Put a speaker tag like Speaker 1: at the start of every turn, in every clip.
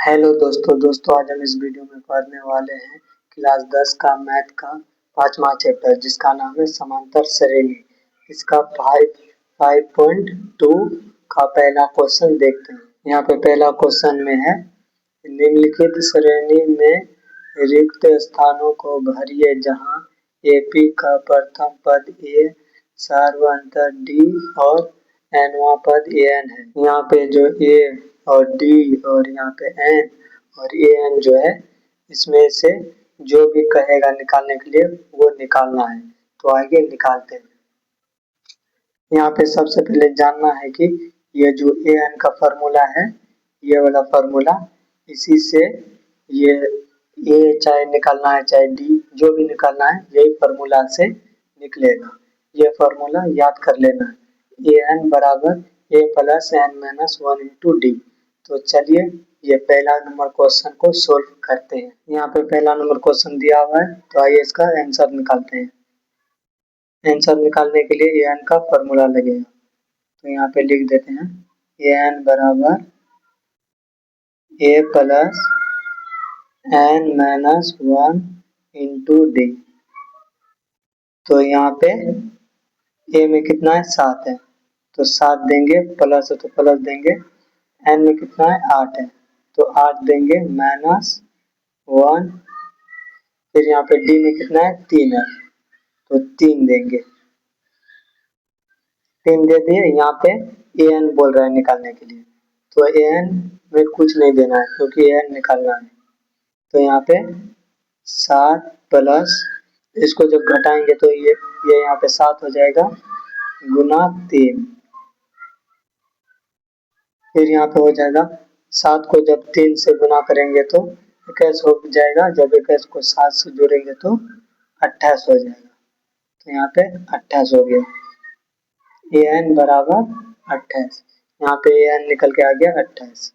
Speaker 1: Hello दोस्तों आज हम इस वीडियो में पढ़ने वाले हैं क्लास 10 का मैथ का 5वां चैप्टर जिसका नाम है समांतर श्रेणी। इसका 5.2 का पहला क्वेश्चन देखते हैं। यहाँ पे पहला क्वेश्चन में है निम्नलिखित श्रेणी में रिक्त स्थानों को भरिए जहाँ AP का प्रथम पद A, सार्वअंतर D और nवां पद an है। यहाँ पे जो A और D और यहाँ पे n और an जो है इसमें से जो भी कहेगा निकालने के लिए वो निकालना है। तो आगे निकालते हैं। यहाँ पे सबसे पहले जानना है कि ये जो an का फॉर्मूला है, ये वाला फॉर्मूला, इसी से ये A चाहे निकालना है चाहे D, जो भी निकालना है यही फॉर्मूला से निकलेगा। ये फॉर्मूला याद कर लेना है। an बराबर A plus n minus 1 into D. तो चलिए ये पहला नंबर क्वेश्चन को सोल्व करते हैं। यहाँ पे पहला नंबर क्वेश्चन दिया हुआ है, तो आइए इसका आंसर निकालते हैं। आंसर निकालने के लिए an का फॉर्मूला लगेगा, तो यहाँ पे लिख देते हैं an बराबर A plus n minus 1 into D. तो यहाँ पे A में कितना है 7 है, तो 7 देंगे, प्लस है तो प्लस देंगे। n में कितना है 8 है, तो 8 देंगे माइनस 1। फिर यहाँ पे d में कितना है 3 है, तो 3 देंगे, 3 दे दिए। यहाँ पे an बोल रहा है निकालने के लिए, तो an में कुछ नहीं देना है क्योंकि an निकालना है। तो यहाँ पे 7 प्लस, इसको जब घटाएंगे तो ये यहाँ पे 7 हो जाएगा गुना 3। फिर यहाँ पे हो जाएगा 7 को जब 3 से गुना करेंगे तो 21 हो जाएगा। जब 21 को 7 से जोड़ेंगे तो 28 हो जाएगा। तो यहाँ पे 28 हो गया। an बराबर 28। यहाँ पे an निकल के आ गया 28।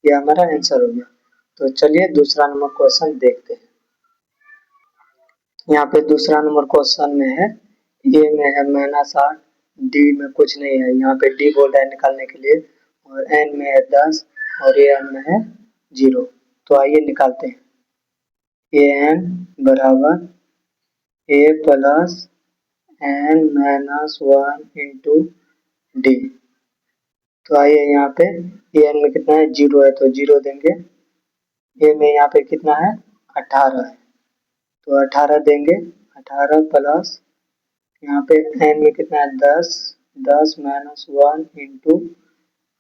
Speaker 1: ये हमारा आंसर हो गया। तो चलिए दूसरा नंबर क्वेश्चन देखते हैं। यहाँ पे दूसरा नंबर क्वेश्चन में है A में है -8, D में कुछ नहीं है। यहाँ पे D बोल रहा है निकालने के लिए, और n में है 10 और an में है 0। तो आइए निकालते हैं। an बराबर A plus n minus 1 into D. तो आइए यहाँ पे an में कितना है 0 है, तो 0 देंगे। A में यहाँ पे कितना है 18 है, तो 18 देंगे। 18 प्लस यहाँ पे n में कितना है 10, 10 माइनस 1 इंटू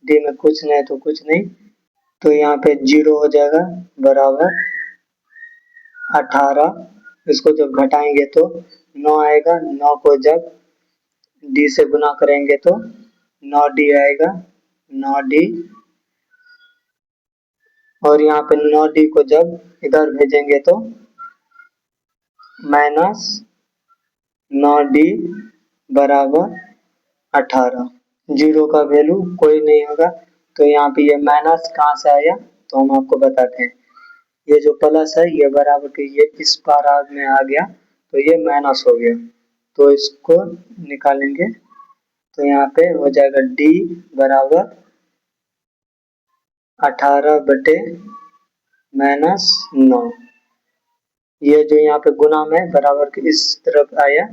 Speaker 1: डी में कुछ नहीं तो कुछ नहीं, तो यहाँ पे 0 हो जाएगा बराबर 18। इसको जब घटाएंगे तो 9 आएगा। 9 को जब डी से गुना करेंगे तो 9d आएगा, 9d। और यहाँ पे 9d को जब इधर भेजेंगे तो माइनस 9d बराबर 18। 0 का वैल्यू कोई नहीं होगा, तो यहाँ पे ये माइनस कहाँ से आया तो हम आपको बताते हैं। ये जो प्लस है ये बराबर के ये इस पार में आ गया, तो ये माइनस हो गया। तो इसको निकालेंगे तो यहाँ पे हो जाएगा d बराबर 18 बटे माइनस 9। ये जो यहाँ पे गुना में बराबर के इस तरफ आया,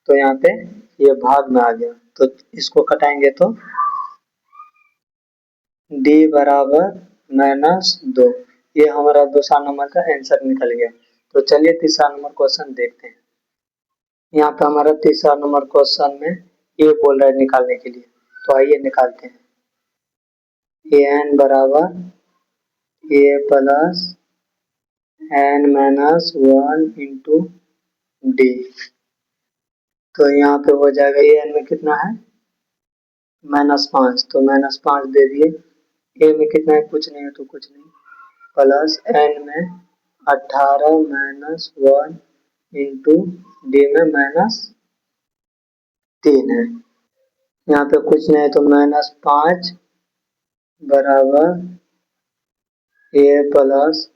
Speaker 1: तो यहाँ पे ये भाग में आ गया। तो इसको कटाएंगे तो d बराबर -2। ये हमारा दूसरा नंबर का आंसर निकल गया। तो चलिए तीसरा नंबर क्वेश्चन देखते हैं। यहाँ पे हमारा तीसरा नंबर क्वेश्चन में ये बोल रहा है निकालने के लिए, तो आइए निकालते हैं। an बराबर A plus n minus 1 into D. तो यहाँ पे हो जाएगा an में कितना है -5, तो -5 दे दिए। A में कितना है कुछ नहीं है तो कुछ नहीं, प्लस n में 18 माइनस 1 इंटू डी में -3 है। यहाँ पे कुछ नहीं है तो -5 बराबर A प्लस,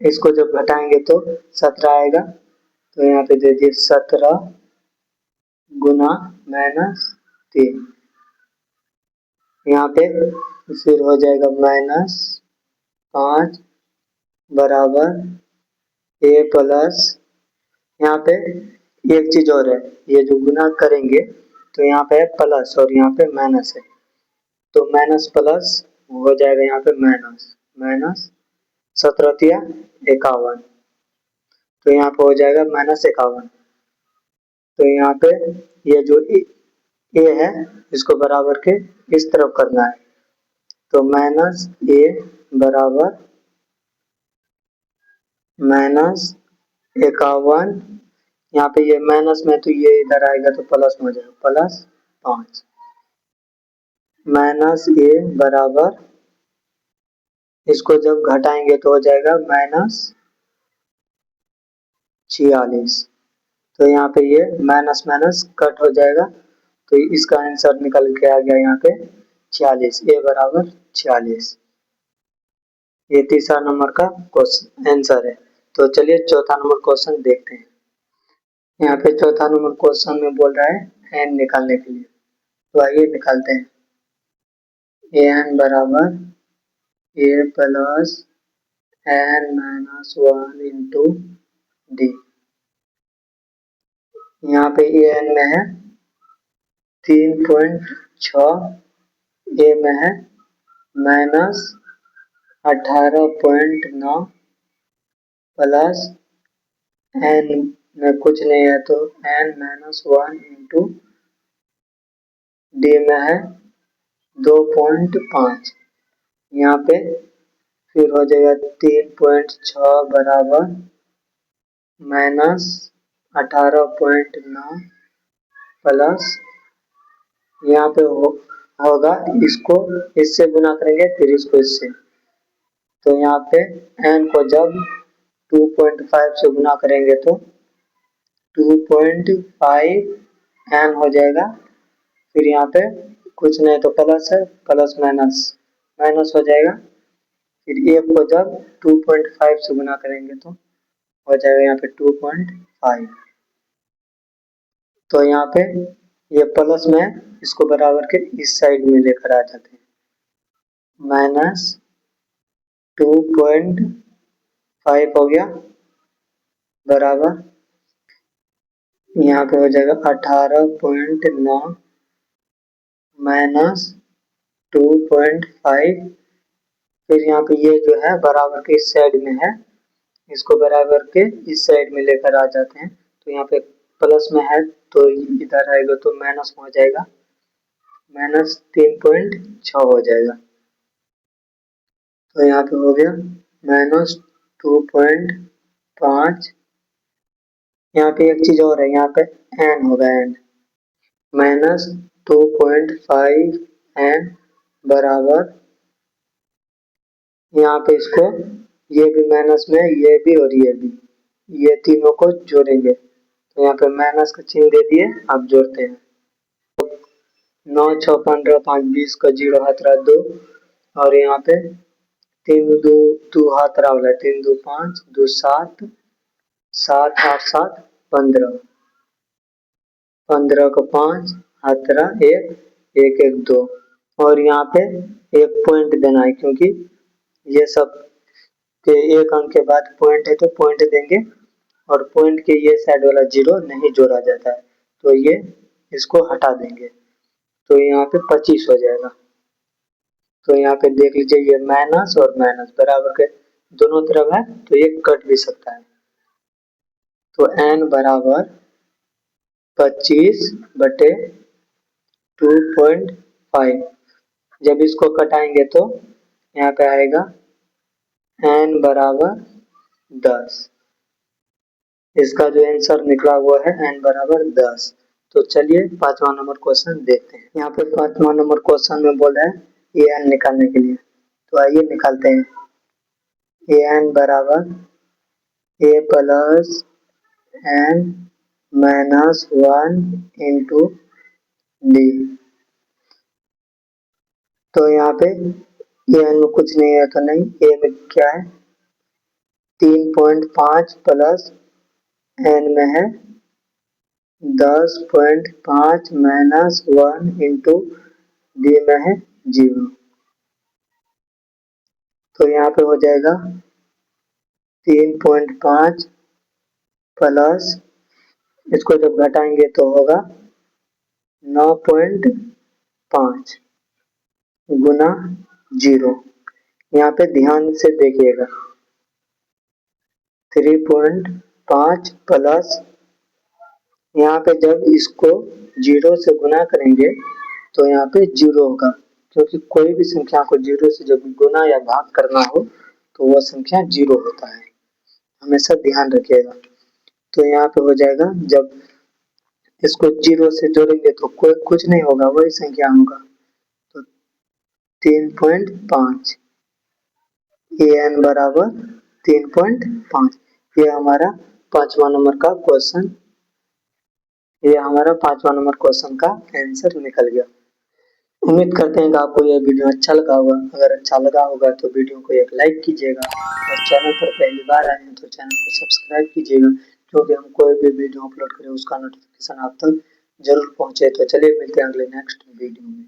Speaker 1: इसको जब घटाएंगे तो 17 आएगा, तो यहाँ पे दे दिए 17 गुना -3। यहाँ पे फिर हो जाएगा माइनस 5 बराबर a प्लस, यहाँ पे एक चीज और है, ये जो गुना करेंगे तो यहाँ पे है प्लस और यहाँ पे माइनस है, तो माइनस प्लस हो जाएगा यहाँ पे माइनस, माइनस 17×51, तो यहाँ पे हो जाएगा -51। तो यहाँ पे ये जो ए है इसको बराबर के इस तरफ करना है, तो -a बराबर -51, यहाँ पे ये माइनस में तो ये इधर आएगा तो प्लस में हो जाएगा, +5 -a बराबर, इसको जब घटाएंगे तो हो जाएगा -46, तो यहाँ पे ये माइनस माइनस कट हो जाएगा, तो इसका आंसर निकल के आ गया यहाँ पे 46, a बराबर 46। ये तीसरा नंबर का क्वेश्चन आंसर है। तो चलिए चौथा नंबर क्वेश्चन देखते हैं। यहाँ पे चौथा नंबर क्वेश्चन में बोल रहा है n निकालने के लिए, तो आइए निकालते हैं। n बराबर a plus n-1 into D. यहाँ पे an में है 3.6, a में है -18.9 प्लस n में कुछ नहीं है तो n-1 इंटू डी में है 2.5, यहाँ पे फिर हो जाएगा 3.6 बराबर -18.9 प्लस, यहाँ पे होगा, इसको इससे गुना करेंगे फिर इसको इससे, तो यहाँ पे n को जब 2.5 से गुना करेंगे तो 2.5 n हो जाएगा, फिर यहाँ पे कुछ नहीं तो प्लस है, प्लस माइनस माइनस हो जाएगा, फिर एक को जब 2.5 से गुना करेंगे तो हो जाएगा यहाँ पे 2.5, तो यहाँ पे ये प्लस में इसको बराबर के इस साइड में लेकर आ जाते हैं, -2.5 हो गया बराबर, यहाँ पे हो जाएगा 18.9 माइनस 2.5, फिर यहाँ पे ये जो है बराबर के इस साइड में है, इसको बराबर के इस साइड में लेकर आ जाते हैं, तो यहाँ पे प्लस में है तो इधर आएगा तो माइनस में हो जाएगा, -3.6 हो जाएगा, तो यहाँ पे हो गया -2.5। यहाँ पे एक चीज और है, यहाँ पे n होगा, n -2.5 n बराबर, यहाँ पे इसको ये भी माइनस में, ये भी और ये भी, ये तीनों को जोड़ेंगे, तो यहाँ पे माइनस का चिन्ह दे दिए, अब जोड़ते हैं, 9 6 15 5 20 का 0 हाथ रहा 2, और यहाँ पे 3 2 2 हाथ रहा वाला 3 2 5 2 7 7 8 7 15 15 का 5 हाथ रहा 1 1 1 2, और यहाँ पे एक पॉइंट देना है, क्योंकि ये सब के एक अंक के बाद पॉइंट है तो पॉइंट देंगे, और पॉइंट के ये साइड वाला 0 नहीं जोड़ा जाता है, तो ये इसको हटा देंगे, तो यहाँ पे 25 हो जाएगा। तो यहाँ पे देख लीजिए ये माइनस और माइनस बराबर के दोनों तरफ है, तो ये कट भी सकता है, तो n बराबर 25/2.5, जब इसको कटाएंगे तो यहाँ पे आएगा n बराबर 10, इसका जो आंसर निकला हुआ है n बराबर 10। तो चलिए पांचवा नंबर क्वेश्चन देखते हैं। यहाँ पे पांचवा नंबर क्वेश्चन में बोल रहा है an निकालने के लिए, तो आइए निकालते हैं। an बराबर a plus n-1 into D, तो यहाँ पे an में कुछ नहीं है तो नहीं, a में क्या है 3.5 प्लस n में है 10.5 माइनस 1 इंटू डी में है 0, तो यहाँ पे हो जाएगा 3.5 प्लस, इसको जब घटाएंगे तो होगा 9.5 गुना 0। यहाँ पे ध्यान से देखिएगा, 3.5 प्लस, यहाँ पे जब इसको 0 से गुना करेंगे तो यहाँ पे 0 होगा, क्योंकि कोई भी संख्या को 0 से जब गुना या भाग करना हो तो वह संख्या 0 होता है, हमेशा ध्यान रखिएगा। तो यहाँ पे हो जाएगा, जब इसको 0 से जोड़ेंगे तो कोई कुछ नहीं होगा, वही संख्या होगा। तो 3.5 an बराबर 3.5। ये हमारा 5वां नंबर का क्वेश्चन, ये हमारा 5वां नंबर क्वेश्चन का आंसर निकल गया। उम्मीद करते हैं कि आपको यह वीडियो अच्छा लगा होगा। अगर अच्छा लगा होगा तो वीडियो को एक लाइक कीजिएगा, और चैनल पर पहली बार आए हैं तो चैनल को सब्सक्राइब कीजिएगा, क्योंकि हम कोई भी वीडियो अपलोड करें उसका नोटिफिकेशन आप तक जरूर पहुंचे। तो चलिए मिलते हैं अगले नेक्स्ट वीडियो में।